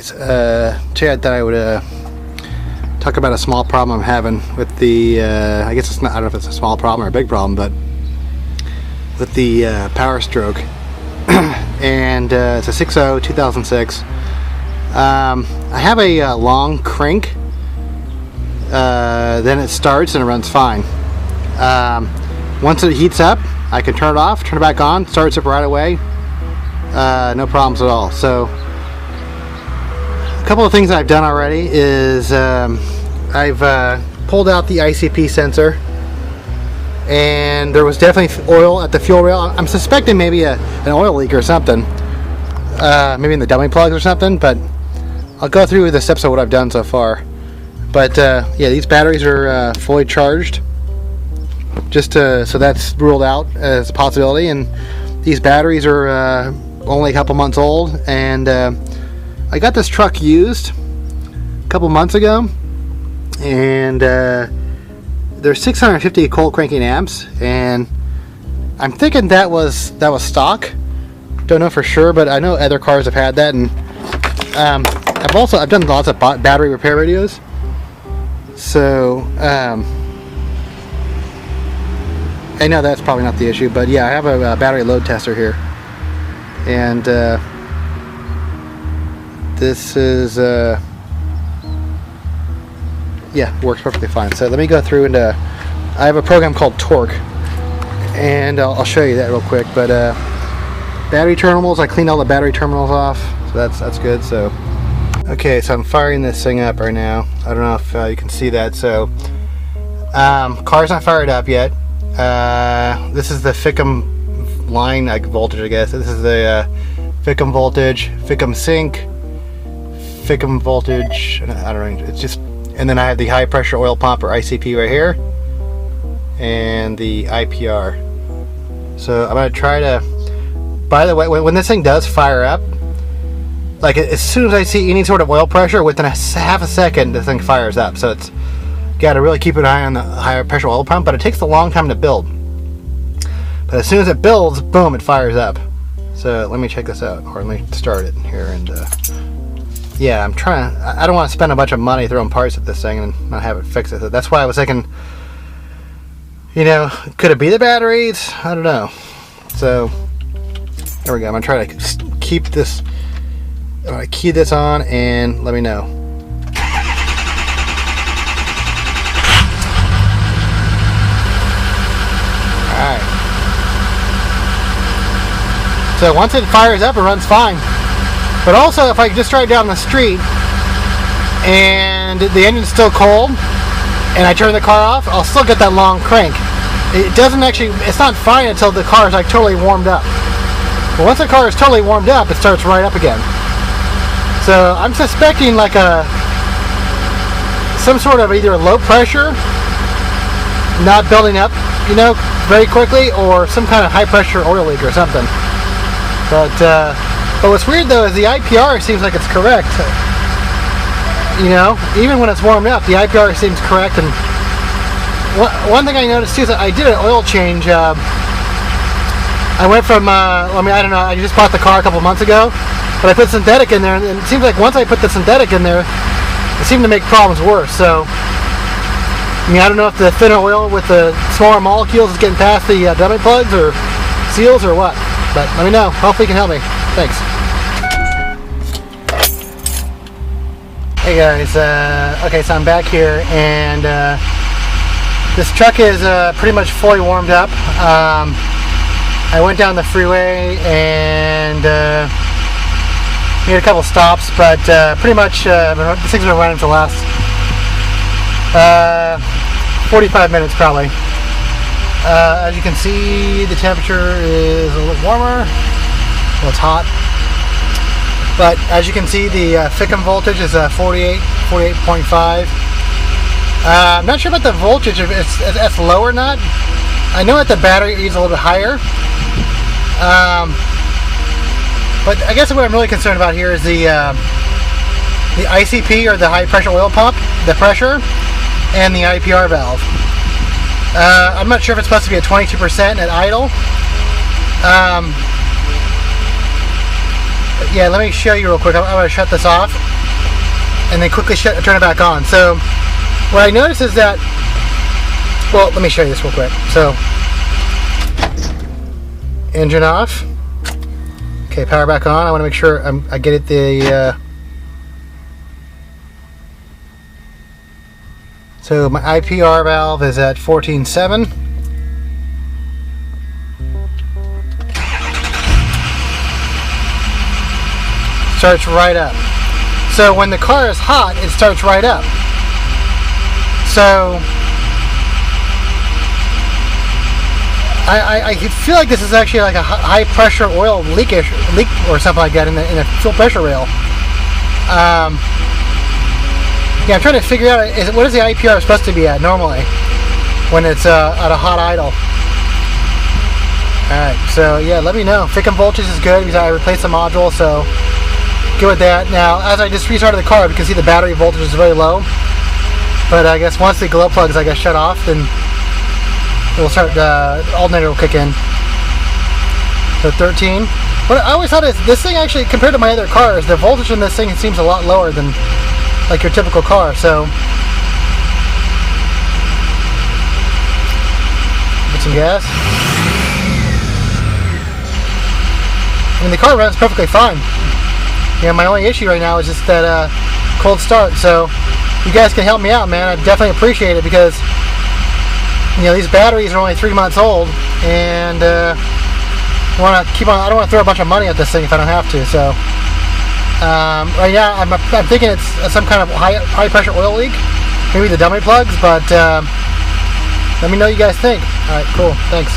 Today I thought I would talk about a small problem I'm having with the, I guess it's not, I don't know if it's a small problem or a big problem, but with the Powerstroke. And it's a 6.0 2006. I have a long crank, then it starts and it runs fine. Once it heats up, I can turn it off, turn it back on, starts up right away, no problems at all. So a couple of things I've done already is I've pulled out the ICP sensor, and there was definitely oil at the fuel rail. I'm suspecting maybe an oil leak or something, maybe in the dummy plugs or something, but I'll go through the steps of what I've done so far. But yeah, these batteries are fully charged, just so that's ruled out as a possibility. And these batteries are only a couple months old, and I got this truck used a couple months ago, and there's 650 cold cranking amps, and I'm thinking that was stock. Don't know for sure, but I know other cars have had that, and I've done lots of battery repair videos, so I know that's probably not the issue. But yeah, I have a battery load tester here, and this is yeah, works perfectly fine. So let me go through and I have a program called Torque, and I'll show you that real quick. But battery terminals, I cleaned all the battery terminals off, so that's good. So okay, so I'm firing this thing up right now. I don't know if you can see that. So car's not fired up yet. This is the FICM line voltage, I guess. This is the FICM voltage, FICM sync, FICM voltage. I don't know. It's just, and then I have the high pressure oil pump, or ICP, right here, and the IPR. So I'm gonna try to. By the way, when this thing does fire up, like as soon as I see any sort of oil pressure, within half a second, this thing fires up. So it's got to really keep an eye on the higher pressure oil pump, but it takes a long time to build. But as soon as it builds, boom, it fires up. So let me check this out, or let me start it here. And yeah, I'm trying. I don't want to spend a bunch of money throwing parts at this thing and not have it fix it. That's why I was thinking, you know, could it be the batteries? I don't know. So there we go. I'm gonna try to keep this. I'm gonna key this on and let me know. Alright. So once it fires up, it runs fine. But also, if I just drive down the street and the engine's still cold and I turn the car off, I'll still get that long crank. It doesn't actually, it's not fine until the car is like totally warmed up. But once the car is totally warmed up, it starts right up again. So I'm suspecting like some sort of either low pressure not building up, you know, very quickly, or some kind of high pressure oil leak or something. But what's weird though is the IPR seems like it's correct. You know, even when it's warmed up, the IPR seems correct. And one thing I noticed too is that I did an oil change. I went from, I mean, I don't know, I just bought the car a couple months ago, but I put synthetic in there, and it seems like once I put the synthetic in there, it seemed to make problems worse. So, I mean, I don't know if the thinner oil with the smaller molecules is getting past the dummy plugs or seals or what, but let me know. Hopefully you can help me. Thanks. Hey guys, okay, so I'm back here, and this truck is pretty much fully warmed up. I went down the freeway and made a couple stops, but pretty much this thing's been running for the last 45 minutes probably. As you can see, the temperature is a little warmer. Well, it's hot. But as you can see, the FICM voltage is 48.5. I'm not sure about the voltage, if it's low or not. I know that the battery is a little bit higher. But I guess what I'm really concerned about here is the ICP, or the high pressure oil pump, the pressure, and the IPR valve. I'm not sure if it's supposed to be at 22% at idle. Yeah, let me show you real quick. I'm going to shut this off and then quickly turn it back on. So what I noticed is that, well, let me show you this real quick. So engine off. Okay, power back on. I want to make sure I get it so my IPR valve is at 14.7. Starts right up. So when the car is hot, it starts right up. So I feel like this is actually like a high pressure oil leak or something like that in the fuel pressure rail. Yeah, I'm trying to figure out what is the IPR supposed to be at normally when it's at a hot idle. Alright, so yeah, let me know. Thicken voltage is good because I replaced the module, so good with that. Now, as I just restarted the car, you can see the battery voltage is very low. But I guess once the glow plugs, shut off, then we'll start, the alternator will kick in. So 13. What I always thought is, this thing actually, compared to my other cars, the voltage in this thing seems a lot lower than like your typical car. So, get some gas. I mean, the car runs perfectly fine. Yeah, my only issue right now is just that cold start. So you guys can help me out, man. I definitely appreciate it because these batteries are only 3 months old, and I don't want to throw a bunch of money at this thing if I don't have to. So right now I'm thinking it's some kind of high pressure oil leak, maybe the dummy plugs. But let me know what you guys think. All right, cool. Thanks.